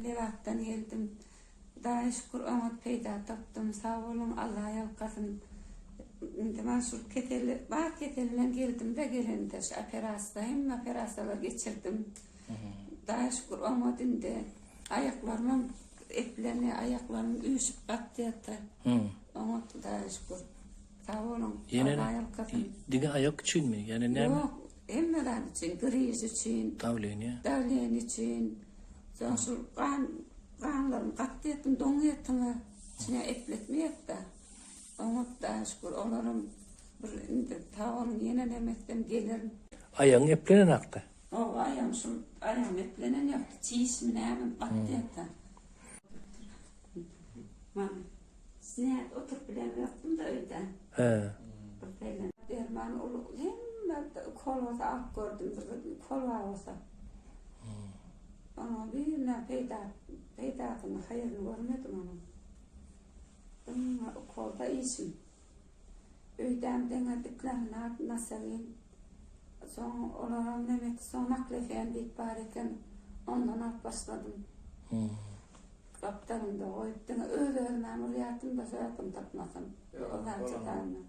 Levaktan geldim. Daha şükür umut peyda taptım. Sağ olun, Allah yalkasın. Ben şu keteliyle geldim de gelende şu operasdayım. Operasalar geçirdim. Daha şükür umut indi. Ayaklarım epleni, ayaklarım uyuşup kattı yattı. Umut daha şükür. Sağ olun, Allah yalkasın. Dige ayak için mi? Yani ne mi? Yok, emmeler için, kriz için. Davlen ya. Davlen için. Sonra şu kanlarım kattı yattım, donu yattım. İçine ekletmeyek de. Umut da şükür olarım. Bir indi tavanın yenen emekten gelirim. Ayağın eplenen aktı. O ayağım eplenen yaptı. Çiğiş mi ne yapayım kattı yattı. Sineğe oturup bile yaptım da öyle. He. Derman ulu hem kol olsa ak gördüm, bir kol olsa. Ama birine peydatını hayırını görmedim onun. Kolda işim. Öydem denediklerini ardına seveyim. Son olarak demek son aklefeyen bir bareken ondan at başladım. Kaptanım da koyup dene öyle memuriyatım da soyadım tapmasam. Olan çıkarma.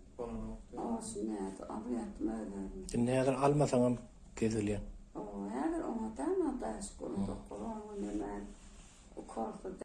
Olsun neydi, ameliyatım öyle. Ne kadar almasan geziliyen. O eğer ona da ama da şükür doktor onu hemen korktu.